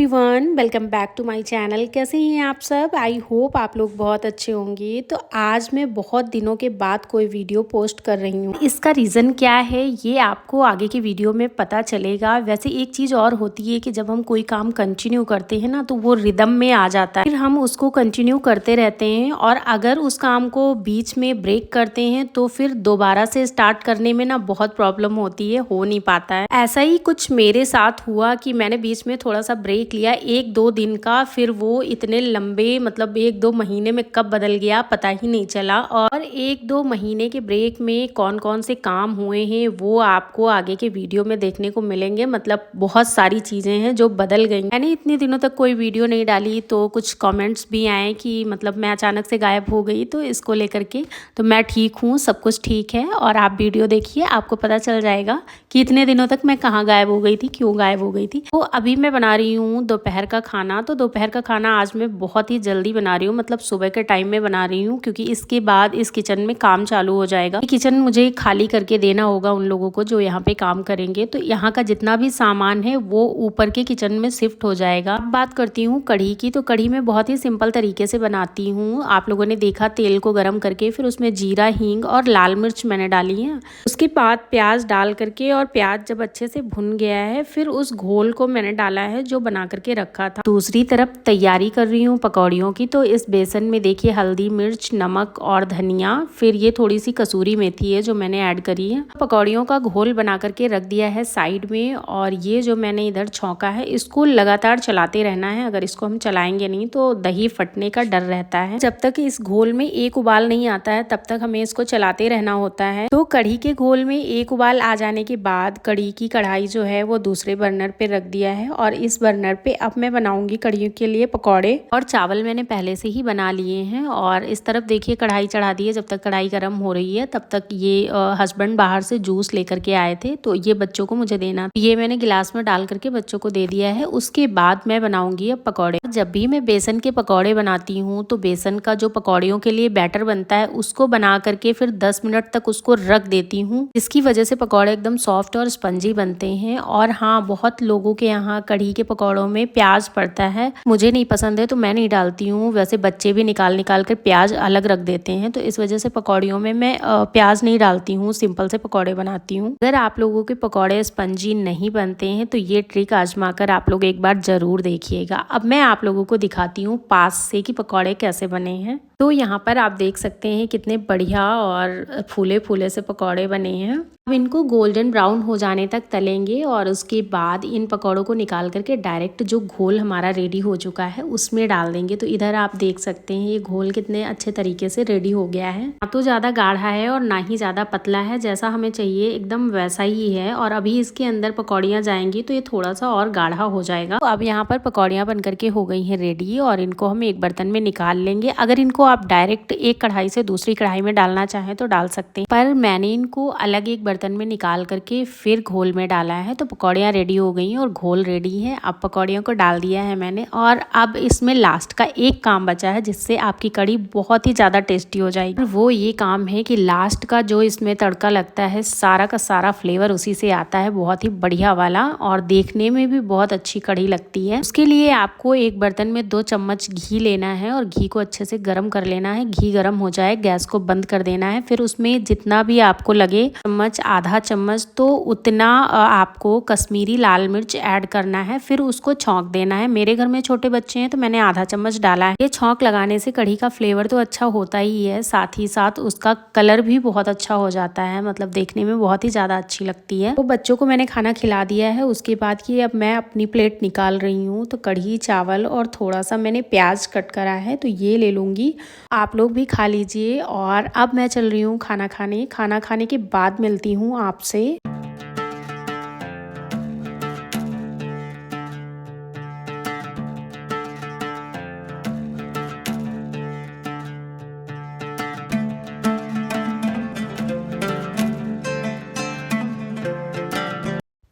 Everyone, welcome back to my channel. कैसे हैं आप सब? आई होप आप लोग बहुत अच्छे होंगे। तो आज मैं बहुत दिनों के बाद कोई वीडियो पोस्ट कर रही हूँ। इसका रीज़न क्या है ये आपको आगे की वीडियो में पता चलेगा। वैसे एक चीज़ और होती है कि जब हम कोई काम कंटिन्यू करते हैं ना तो वो रिदम में आ जाता है, फिर हम उसको कंटिन्यू करते रहते हैं। और अगर उस काम को बीच में ब्रेक करते हैं तो फिर दोबारा से स्टार्ट करने में ना बहुत प्रॉब्लम होती है, हो नहीं पाता है। ऐसा ही कुछ मेरे साथ हुआ कि मैंने बीच में थोड़ा सा ब्रेक लिया 1-2 दिन का, फिर वो इतने लंबे मतलब 1-2 महीने में कब बदल गया पता ही नहीं चला। और 1-2 महीने के ब्रेक में कौन कौन से काम हुए हैं वो आपको आगे के वीडियो में देखने को मिलेंगे। मतलब बहुत सारी चीजें हैं जो बदल गई। मैंने इतने दिनों तक कोई वीडियो नहीं डाली तो कुछ कमेंट्स भी आए कि मतलब मैं अचानक से गायब हो गई, तो इसको लेकर के तो मैं ठीक हूँ, सब कुछ ठीक है। और आप वीडियो देखिए, आपको पता चल जाएगा कि इतने दिनों तक मैं कहाँ गायब हो गई थी, क्यों गायब हो गई थी। तो अभी मैं बना रही हूँ दोपहर का खाना। तो दोपहर का खाना आज मैं बहुत ही जल्दी बना रही हूँ, मतलब सुबह के टाइम में बना रही हूँ, क्योंकि इसके बाद इस किचन में काम चालू हो जाएगा। किचन मुझे खाली करके देना होगा उन लोगों को जो यहाँ पे काम करेंगे। तो यहाँ का जितना भी सामान है वो ऊपर के किचन में शिफ्ट हो जाएगा। अब बात करती हूँ कढ़ी की। तो कढ़ी मैं बहुत ही सिंपल तरीके से बनाती हूँ। आप लोगों ने देखा, तेल को गर्म करके फिर उसमें जीरा, हींग और लाल मिर्च मैंने डाली है। उसके बाद प्याज डाल करके, और प्याज जब अच्छे से भुन गया है फिर उस घोल को मैंने डाला है जो बना करके रखा था। दूसरी तरफ तैयारी कर रही हूँ पकौड़ियों की। तो इस बेसन में देखिए हल्दी, मिर्च, नमक और धनिया, फिर ये थोड़ी सी कसूरी मेथी है जो मैंने ऐड करी है। पकौड़ियों का घोल बना करके रख दिया है साइड में। और ये जो मैंने इधर छौंका है इसको लगातार चलाते रहना है। अगर इसको हम चलाएंगे नहीं तो दही फटने का डर रहता है। जब तक इस घोल में एक उबाल नहीं आता है तब तक हमें इसको चलाते रहना होता है। तो कढ़ी के घोल में एक उबाल आ जाने के बाद कढ़ी की कढ़ाई जो है वो दूसरे बर्नर पे रख दिया है। और इस बर्नर पे अब मैं बनाऊंगी कढ़ी के लिए पकौड़े। और चावल मैंने पहले से ही बना लिए हैं। और इस तरफ देखिए कढ़ाई चढ़ा दी है। जब तक कढ़ाई गर्म हो रही है तब तक ये हस्बैंड बाहर से जूस लेकर के आए थे, तो ये बच्चों को मुझे देना, ये मैंने गिलास में डाल करके बच्चों को दे दिया है। उसके बाद मैं बनाऊंगी अब पकौड़े। जब भी मैं बेसन के पकौड़े बनाती हूँ तो बेसन का जो पकौड़ियों के लिए बैटर बनता है उसको बना करके फिर 10 मिनट तक उसको रख देती हूँ, जिसकी वजह से पकौड़े एकदम सॉफ्ट और स्पंजी बनते हैं। और हाँ, बहुत लोगों के यहाँ कढ़ी के पकौड़ों में प्याज पड़ता है, मुझे नहीं पसंद है तो मैं नहीं डालती हूँ। वैसे बच्चे भी निकाल निकाल कर प्याज अलग रख देते हैं, तो इस वजह से पकौड़ियों में मैं प्याज नहीं डालती हूँ, सिंपल से पकौड़े बनाती हूँ। अगर आप लोगों के पकौड़े स्पंजी नहीं बनते हैं तो ये ट्रिक आजमा कर आप लोग एक बार जरूर देखिएगा। अब मैं आप लोगों को दिखाती हूँ पास से कि पकौड़े कैसे बने हैं। तो यहाँ पर आप देख सकते हैं कितने बढ़िया और फूले फूले से पकौड़े बने हैं। अब इनको गोल्डन ब्राउन हो जाने तक तलेंगे और उसके बाद इन पकौड़ों को निकाल करके डायरेक्ट जो घोल हमारा रेडी हो चुका है उसमें डाल देंगे। तो इधर आप देख सकते हैं ये घोल कितने अच्छे तरीके से रेडी हो गया है। ना तो ज़्यादा गाढ़ा है और ना ही ज़्यादा पतला है, जैसा हमें चाहिए एकदम वैसा ही है। और अभी इसके अंदर पकौड़ियाँ जाएंगी तो ये थोड़ा सा और गाढ़ा हो जाएगा। तो अब यहाँ पर पकौड़ियाँ बन करके हो गई हैं रेडी और इनको हम एक बर्तन में निकाल लेंगे। अगर इनको आप डायरेक्ट एक कढ़ाई से दूसरी कढ़ाई में डालना चाहें तो डाल सकते हैं, पर मैंने इनको अलग एक बर्तन में निकाल करके फिर घोल में डाला है। तो पकौड़ियाँ रेडी हो गई हैं और घोल रेडी है। अब पकौड़ियों को डाल दिया है मैंने। और अब इसमें लास्ट का एक काम बचा है जिससे आपकी कढ़ी बहुत ही ज़्यादा टेस्टी हो जाएगी। वो ये काम है कि लास्ट का जो इसमें तड़का लगता है सारा का सारा फ्लेवर उसी से आता है, बहुत ही बढ़िया वाला, और देखने में भी बहुत अच्छी कढ़ी लगती है। उसके लिए आपको एक बर्तन में 2 चम्मच घी लेना है और घी को अच्छे से गर्म कर लेना है। घी गर्म हो जाए गैस को बंद कर देना है। फिर उसमें जितना भी आपको लगे, चम्मच, आधा चम्मच, तो उतना आपको कश्मीरी लाल मिर्च ऐड करना है। फिर उसको छौंक देना है। मेरे घर में छोटे बच्चे हैं तो मैंने आधा चम्मच डाला है। ये छौंक लगाने से कढ़ी का फ्लेवर तो अच्छा होता ही है, साथ ही साथ उसका कलर भी बहुत अच्छा हो जाता है, मतलब देखने में बहुत ही ज्यादा अच्छी लगती है। तो बच्चों को मैंने खाना खिला दिया है। उसके बाद कि अब मैं अपनी प्लेट निकाल रही हूँ। तो कढ़ी, चावल और थोड़ा सा मैंने प्याज कट करा है तो ये ले लूंगी। आप लोग भी खा लीजिए। और अब मैं चल रही हूँ खाना खाने। खाना खाने के बाद मिलती हूँ आपसे।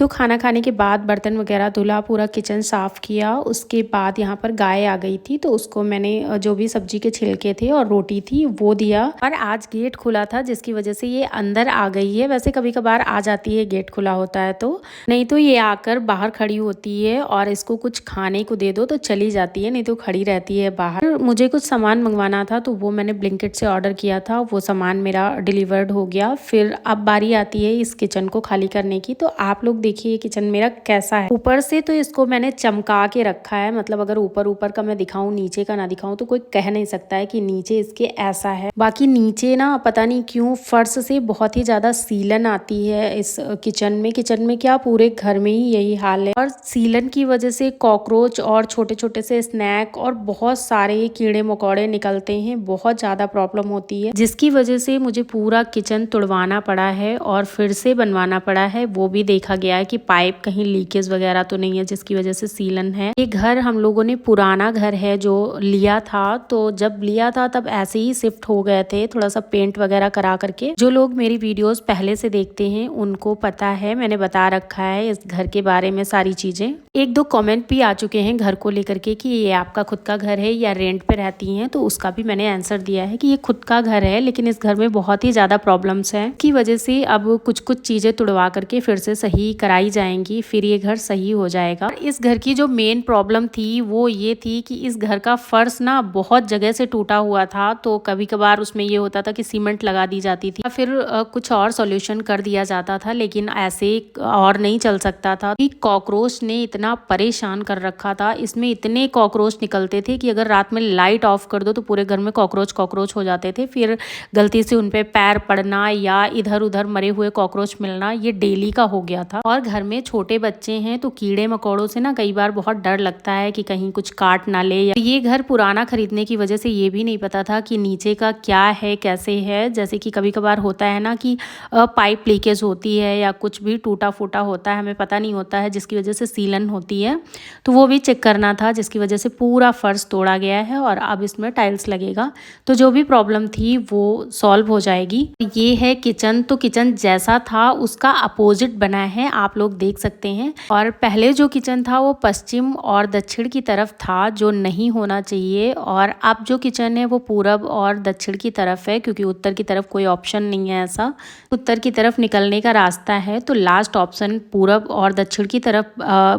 तो खाना खाने के बाद बर्तन वगैरह धुला, पूरा किचन साफ़ किया। उसके बाद यहाँ पर गाय आ गई थी तो उसको मैंने जो भी सब्जी के छिलके थे और रोटी थी वो दिया। और आज गेट खुला था जिसकी वजह से ये अंदर आ गई है। वैसे कभी कभार आ जाती है, गेट खुला होता है तो, नहीं तो ये आकर बाहर खड़ी होती है और इसको कुछ खाने को दे दो तो चली जाती है, नहीं तो खड़ी रहती है बाहर। मुझे कुछ सामान मंगवाना था तो वो मैंने ब्लिंकिट से ऑर्डर किया था, वो सामान मेरा डिलीवर्ड हो गया। फिर अब बारी आती है इस किचन को खाली करने की। तो आप लोग देखिए किचन मेरा कैसा है। ऊपर से तो इसको मैंने चमका के रखा है, मतलब अगर ऊपर का मैं दिखाऊं नीचे का ना दिखाऊं तो कोई कह नहीं सकता है कि नीचे इसके ऐसा है। बाकी नीचे ना पता नहीं क्यों फर्श से बहुत ही ज्यादा सीलन आती है इस किचन में क्या पूरे घर में ही यही हाल है। और सीलन की वजह से कॉकरोच और छोटे छोटे से स्नैक और बहुत सारे कीड़े मकोड़े निकलते हैं, बहुत ज्यादा प्रॉब्लम होती है, जिसकी वजह से मुझे पूरा किचन तुड़वाना पड़ा है और फिर से बनवाना पड़ा है। वो भी देखा गया है कि पाइप कहीं लीकेज वगैरह तो नहीं है जिसकी वजह से सीलन है। ये घर हम लोगों ने पुराना घर है जो लिया था, तो जब लिया था तब ऐसे ही शिफ्ट हो गए थे, थोड़ा सा पेंट वगैरह करा करके। जो लोग मेरी वीडियोस पहले से देखते हैं उनको पता है, मैंने बता रखा है इस घर के बारे में सारी चीजें। एक दो कमेंट भी आ चुके हैं घर को लेकर के कि ये आपका खुद का घर है या रेंट पे रहती हैं, तो उसका भी मैंने आंसर दिया है कि ये खुद का घर है, लेकिन इस घर में बहुत ही ज्यादा प्रॉब्लम्स हैं की वजह से अब कुछ चीजें तुड़वा करके फिर से सही कराई जाएंगी, फिर ये घर सही हो जाएगा। इस घर की जो मेन प्रॉब्लम थी वो ये थी कि इस घर का फर्श ना बहुत जगह से टूटा हुआ था, तो कभी कभार उसमें ये होता था कि सीमेंट लगा दी जाती थी, फिर कुछ और सॉल्यूशन कर दिया जाता था, लेकिन ऐसे और नहीं चल सकता था। कॉकरोच ने इतना परेशान कर रखा था, इसमें इतने कॉकरोच निकलते थे कि अगर रात में लाइट ऑफ कर दो तो पूरे घर में कॉकरोच हो जाते थे। फिर गलती से उन पे पैर पड़ना या इधर उधर मरे हुए कॉकरोच मिलना ये डेली का हो गया था। और घर में छोटे बच्चे हैं तो कीड़े मकोड़ों से ना कई बार बहुत डर लगता है कि कहीं कुछ काट ना ले। ये घर पुराना खरीदने की वजह से ये भी नहीं पता था कि नीचे का क्या है कैसे है। जैसे कि कभी कभार होता है ना कि पाइप लीकेज होती है या कुछ भी टूटा फूटा होता है, हमें पता नहीं होता है, जिसकी वजह से सीलन होती है, तो वो भी चेक करना था, जिसकी वजह से पूरा फर्श तोड़ा गया है और अब इसमें टाइल्स लगेगा। तो जो भी प्रॉब्लम थी वो सॉल्व हो जाएगी। ये है किचन, तो किचन जैसा था उसका अपोजिट बना है, आप लोग देख सकते हैं। और पहले जो किचन था वो पश्चिम और दक्षिण की तरफ था, जो नहीं होना चाहिए। और अब जो किचन है वो पूरब और दक्षिण की तरफ है, क्योंकि उत्तर की तरफ कोई ऑप्शन नहीं है ऐसा। उत्तर की तरफ निकलने का रास्ता है, तो लास्ट ऑप्शन पूरब और दक्षिण की तरफ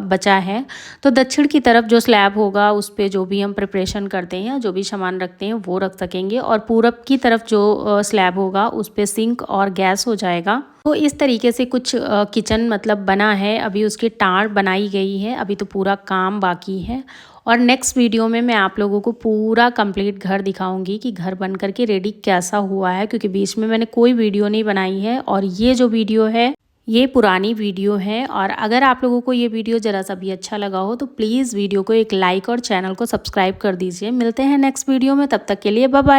बचा है। तो दक्षिण की तरफ जो स्लैब होगा उस पे जो भी हम प्रिपरेशन करते हैं, जो भी सामान रखते हैं वो रख सकेंगे। और पूरब की तरफ जो स्लैब होगा उस पे सिंक और गैस हो जाएगा। तो इस तरीके से कुछ किचन मतलब बना है। अभी उसकी टाट बनाई गई है, अभी तो पूरा काम बाकी है। और नेक्स्ट वीडियो में मैं आप लोगों को पूरा कंप्लीट घर दिखाऊंगी कि घर बन करके रेडी कैसा हुआ है, क्योंकि बीच में मैंने कोई वीडियो नहीं बनाई है। और ये जो वीडियो है ये पुरानी वीडियो है। और अगर आप लोगों को ये वीडियो ज़रा सा भी अच्छा लगा हो तो प्लीज़ वीडियो को एक लाइक और चैनल को सब्सक्राइब कर दीजिए। मिलते हैं नेक्स्ट वीडियो में, तब तक के लिए बाय बाय।